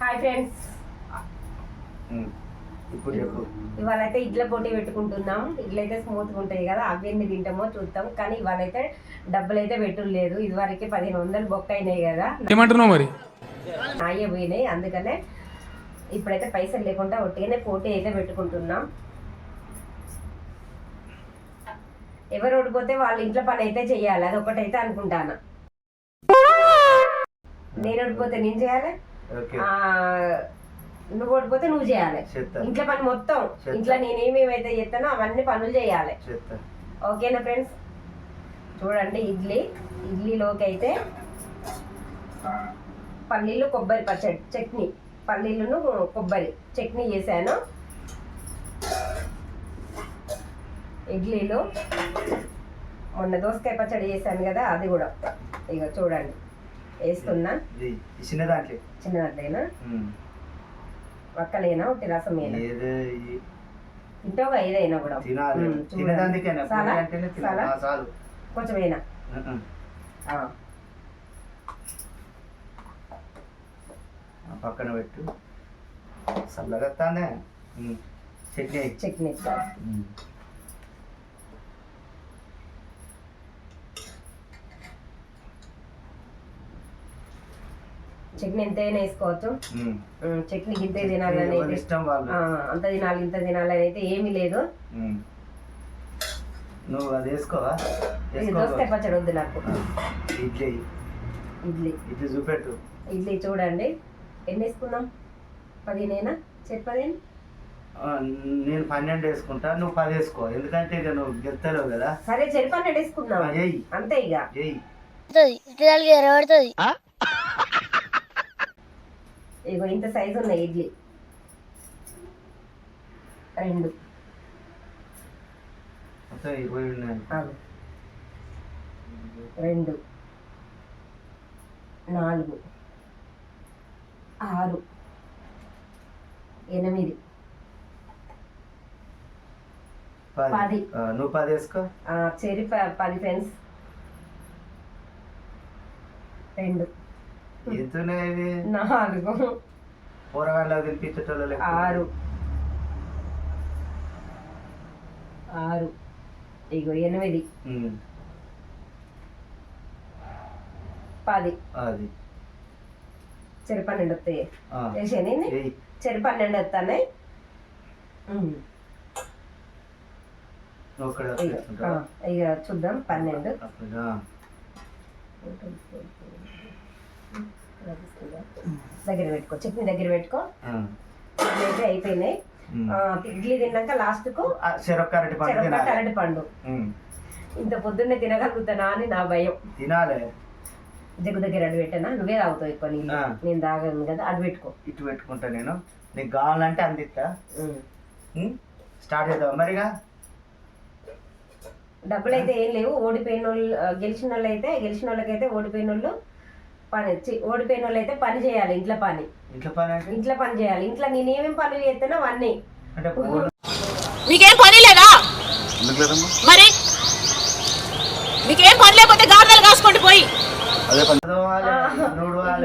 Hi friends, ఇప్పుడు చెప్పు. ఇవాళ అయితే ఇడ్ల పోటీ పెట్టుకుంటున్నాం. ఇడ్లు అయితే స్మూత్గా ఉంటాయి కదా, అవి ఎన్ని తింటామో చూద్దాం. కానీ ఇవాళ అయితే డబ్బులు అయితే పెట్టులేదు. ఇదివరకే 1500 బొక్క అయినాయి కదా, ఏమంటున్నావు మరి నాయే పోయినాయి. అందుకనే ఇప్పుడైతే పైసలు లేకుండా ఒట్టిగానే పోటీ అయితే పెట్టుకుంటున్నాం. ఎవరు ఓడిపోతే వాళ్ళ ఇంట్లో పని అయితే చెయ్యాలి, అది ఒకటైతే అనుకుంటాను. నేను ఓడిపోతే నేను చేయాలి, నువ్వు ఓడిపోతే నువ్వు చేయాలి. ఇంట్లో పని మొత్తం, ఇంట్లో నేనేమేమైతే చేస్తానో అవన్నీ పనులు చేయాలి. ఓకేనా ఫ్రెండ్స్? చూడండి, ఇడ్లీలోకి అయితే పల్లీలు కొబ్బరి పచ్చడి చట్నీ, పల్లీలను కొబ్బరి చట్నీ చేశాను. ఇడ్లీలు మొన్న దోసకాయ పచ్చడి చేశాను కదా, అది కూడా ఇక చూడండి వేస్తున్నా. చిన్న దాంట్లోనా ఒక్కలేనా ఒకటి రసమేనా ఇంటోగా ఏదైనా కూడా కొంచెమేనా పక్కన పెట్టు. చల్లగా చట్నీ చట్నీ చట్నీ ఎంతైనా వేసుకోవచ్చు. చట్నీ ఇంత తినాలని అంత తినాలి ఇంత తినాలి అని అయితే ఏమీ లేదు. నువ్వు అది వేసుకోవా? దోసకాయ పచ్చడి వద్దు నాకు. ఇడ్లీ ఇడ్లీ ఇడ్లీ చూపెట్టు. ఇడ్లీ చూడండి ఎన్ని వేసుకుందాం? 10 చెప్పి 10. నేను 12 వేసుకుంటా, నువ్వు 10 వేసుకో. ఎందుకంటే ఇక నువ్వు గెలుతలేవు కదా. సరే, చెరి 12 వేసుకుందాం అంతే. ఇక ఇగో ఇంత సైజు ఉన్నాయి ఇడ్లీ. 2 2 4 6 8 10. నువ్వు 10 వేసుకో. చెరి 10 ఫ్రెండ్స్. 2 4 కూరగాయలు తినిపించేటోళ్ళు 6 ఇగో 8 10. అది చెరి 12 వస్తాయి. వేసేయండి, చెరి 12 వస్తాయి. ఇక చూద్దాం. 12 దగ్గర పెట్టుకో, చట్నీ దగ్గర పెట్టుకో. అయితే అయిపోయినాయి. ఇడ్లీ తిన్నాక లాస్ట్ కు అరటి పండు. ఇంత పొద్దున్నే తినగలుగుతానా అని నా భయం. తినాలి. జగ్గు దగ్గర అడ్డు పెట్టానా? నువ్వే తాగుతావు ఎక్కువ, నేను తాగను కదా. అడ్డు పెట్టుకో. ఇటు పెట్టుకుంటా నేను. నీకు కావాలంటే అందిస్తా. స్టార్ట్ చేద్దాం మరిగా. డబ్బులు అయితే ఏం లేవు. ఓడిపోయిన వాళ్ళు, గెలిచిన వాళ్ళకైతే ఓడిపోయిన వాళ్ళు ఓడిపోయిన వాళ్ళు అయితే పని చేయాలి. ఇంట్లో పని చేయాలి. ఇంట్లో నేనేమేమి పనులు చేస్తానో అవన్నీ. మీకేం పని లేదా? మరి మీకేం పని లేకపోతే గాడిదలు కాసుకోండి పోయి.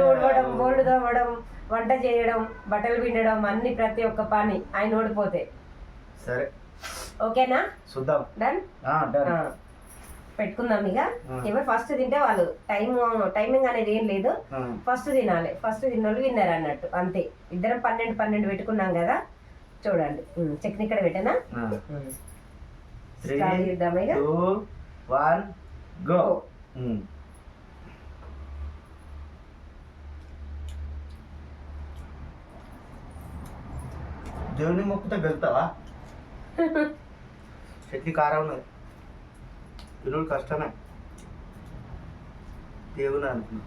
ఊడవడం, బోర్డు తోమడం, వంట చేయడం, బట్టలు పిండడం, అన్ని ప్రతి ఒక్క పని ఆయన ఓడిపోతే. సరే, ఓకేనా? చూద్దాం. డన్. పెట్టుకుందాం. ఇక ఎవరు ఫస్ట్ తింటే వాళ్ళు. టైమింగ్ అనేది ఏం లేదు. ఫస్ట్ తినాలి. ఫస్ట్ తిన్నోళ్ళు విన్నర్ అన్నట్టు, అంతే. ఇద్దరం 12 పెట్టుకున్నాం కదా. చూడండి, చట్నీ ఇక్కడ పెట్టానా? 3, 2, 1 గో. దేవుని మొక్కుతో వెళ్తావా? చట్నీ కారం ఉన్నది, తిరుగు కష్టమే. దేవుని అనుకున్నా.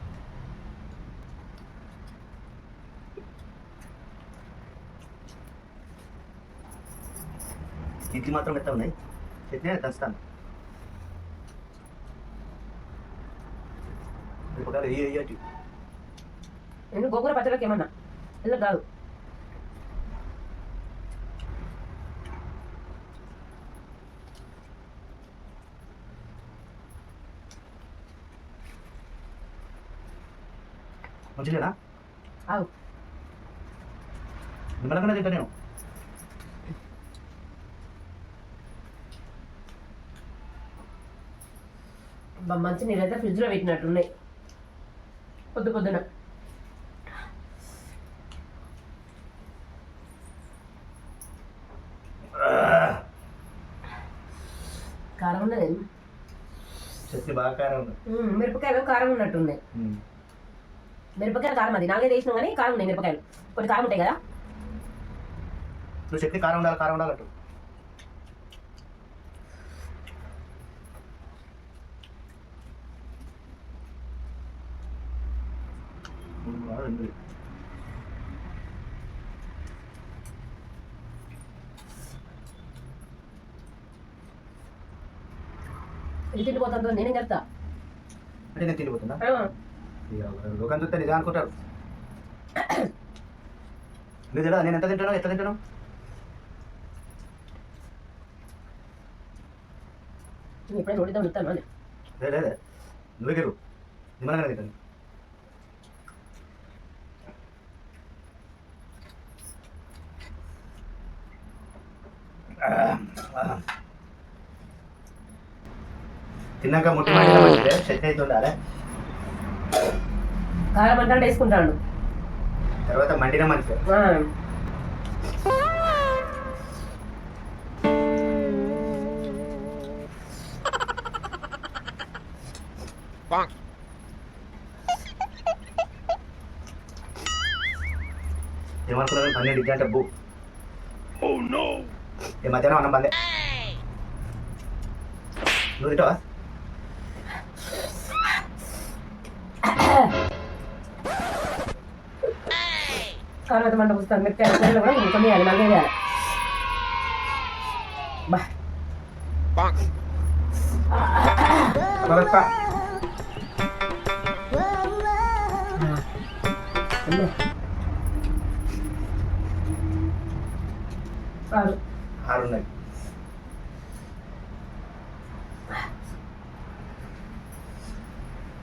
ఇడ్లీ మాత్రం ఎట్లా ఉన్నాయి? చట్నీ దంచుతాను. నేను గోంగూర పచ్చడికి ఏమన్నా ఇలా కాదు. మంచిదేనా? ఆవు నిమ్మలంగానే తింటా నేను. మంచి నీళ్ళైతే ఫ్రిడ్జ్లో పెట్టినట్టున్నాయి పొద్దున. కారం ఉన్నది, చట్నీ బాగా కారం ఉంది. మిరపకాయలు కారం ఉన్నట్టున్నాయి. మిరపకాయలు కారం, అది 4 వేసినాం కానీ కారం ఉన్నాయి మిరపకాయలు. కొన్ని కారం ఉంటాయి కదా. నువ్వు చట్నీ కారం ఉండాలంటూ. ఇది తిండిపోతుందో నేనేం చెప్తా అంటే నేను తిండిపోతున్నా. లోకం చూస్తే నిజం అనుకుంటారు. నువ్వు తెలియదా నేను ఎంత తింటానో ఎట్లా తింటాను? ఎప్పుడైనా నోటిద్దాం చెప్తాను. లేదే నువ్వే గెలు నిమ్మలంగా తింటాను. తిన్నాక ముట్టి మంచిదే చట్నీ అయితే ఉండాలి. కారం అంటే వేసుకుంటాడు, తర్వాత మండిన మంచిదే. ఏమనుకున్నాను 12 గంట బూ ఈ మధ్యాహ్నం అన్నం బందే. నువ్వు తింటావా? కారం మంట పుస్తాను మిరపకాయలు కూడా కొన్ని వేయాలి, మళ్ళీ వేయాలి. ఆరు ఉన్నాయి.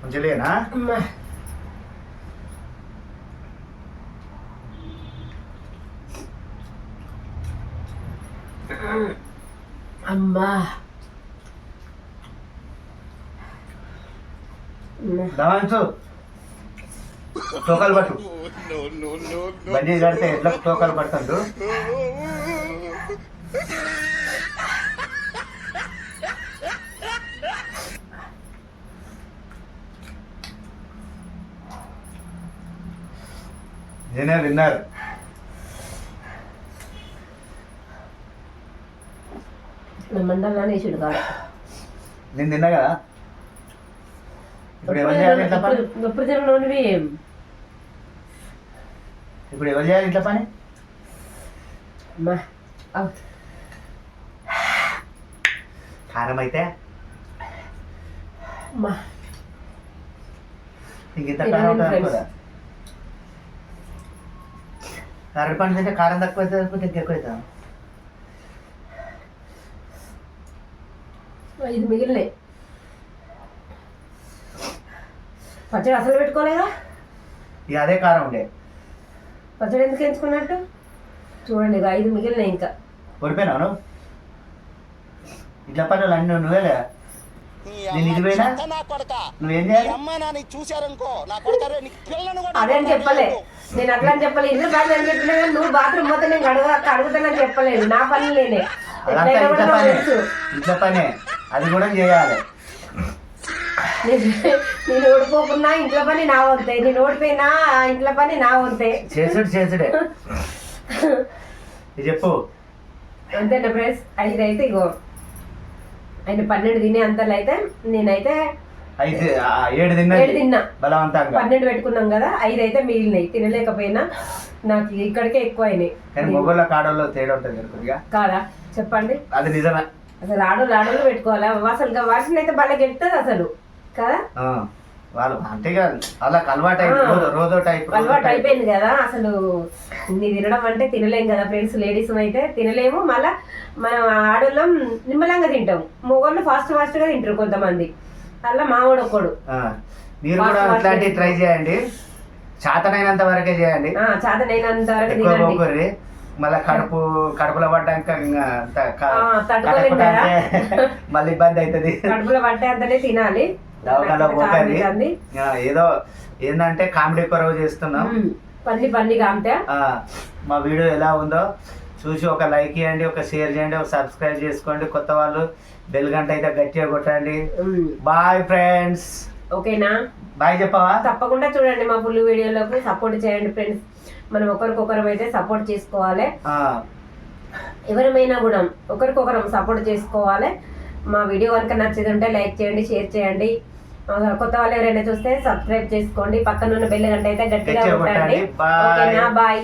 మంచిలేనా? అమ్మా దాంచు తోకలు పట్టు. బండి కడితే ఎట్లా తోకలు పడుతుండ్రు. నేనే విన్నారు. మండలాన్ని వేసాడు కాదు, నేను తిన్నా కదా. ఇప్పుడు ఎవరు చేయాలి ఇట్లా పని? ఎప్పుడు తినవి ఇప్పుడు ఎవరు చేయాలి ఇట్లా పని? కారం అయితే ఇంత కారం ఉంటుంది. అరటి పండు తింటే కారం తక్కువ అవుతుంది, ఇంకా ఎక్కువ అవుతుంది. 5 మిగిలినాయి. పచ్చడి అసలు పెట్టుకోలేదా? ఇక అదే కారం ఉండే. పచ్చడి ఎందుకు ఎంచుకున్నట్టు చూడండి, 5 మిగిలినాయి. ఇంకా ఓడిపోయినావు ఇట్లా పనులు అన్నీ నువ్వేగా. నేను ఇది పోయినా నువ్వేం చేయాలి? అదే అని చెప్పలే, నేను అట్లా అని చెప్పలేదు. ఇల్లు బాగా అని చెప్పినా కానీ నువ్వు బాత్రూమ్ మొత్తం నేను అడుగుతానని చెప్పలేదు. నా పని లేనే ఇంట్లో పనే, అది కూడా చేయాలి. నేను ఓడిపోకున్నా ఇంట్లో పని నా వంతే, నేను ఓడిపోయినా ఇంట్లో పని నా వంతే. చేసుడే చెప్పు అంతేనా ఫ్రెండ్స్? 5 అయితే ఇగో ఆయన 12 తినే అంతలో అయితే నేనైతే 7 తిన్నా. బలవంతంగా 12 పెట్టుకున్నాం కదా, 5 అయితే మిగిలినాయి. తినలేకపోయినా నాకు ఇక్కడికే ఎక్కువ అయినాయి. కానీ మొగోళ్ళ కాడల్లో తేడా ఉంటుంది కొద్దిగా కాదా చెప్పండి? అది నిజమే. అసలు ఆడోళ్ళు పెట్టుకోవాలా అసలు? వాటిని అయితే బాగా గెలుతుంది అసలు కదా. వాళ్ళు అంటే వాళ్ళకి అలవాటు అలవాటు అయిపోయింది కదా. అసలు ఇన్ని తినడం అంటే తినలేం కదా ఫ్రెండ్స్. లేడీస్ అయితే తినలేము. మళ్ళా మనం ఆడోళ్ళం నిమ్మలంగా తింటాం, మొగోళ్ళు ఫాస్ట్ గా తింటారు కొంతమంది. అలా మావాడు ఒక్కడు. మీరు కూడా అట్లాంటివి ట్రై చేయండి. చేతనైనంత వరకే చేయండి, చేతనైనంత వరకు ఎక్కువ తినండి. పోకుర్రి. మళ్ళీ కడుపులో పడ్డాక తట్టుకోలేంటారా? మళ్ళీ ఇబ్బంది అవుతుంది. కడుపులో పట్టే అంతనే తినాలి. దవాఖానలో పోకండి. ఏదో ఏంటంటే కామెడీ కొరవ చేస్తున్నాం. పండి కాంతే. మా వీడియో ఎలా ఉందో చూసి ఒక లైక్ ఇవ్వండి, ఒక షేర్ చేయండి, ఒక సబ్స్క్రైబ్ చేసుకోండి. కొత్త వాళ్ళు బెల్ గంట అయితే గట్టిగా కొట్టండి. Bye friends. ఓకేనా? బాయ్ చెప్పవా? తప్పకుండా చూడండి మా ఫుల్ వీడియోలకు, సపోర్ట్ చేయండి ఫ్రెండ్స్. మనం ఒకరికొకరం అయితే సపోర్ట్ చేసుకోవాలి. ఎవరమైనా కూడా ఒకరికొకరం సపోర్ట్ చేసుకోవాలి. మా వీడియో కనుక నచ్చేది ఉంటే లైక్ చేయండి, షేర్ చేయండి. కొత్త వాళ్ళు ఎవరైనా చూస్తే సబ్స్క్రైబ్ చేసుకోండి. పక్కన ఉన్న బెల్ గంట అయితే గట్టిగా కొట్టండి. ఓకేనా? బాయ్.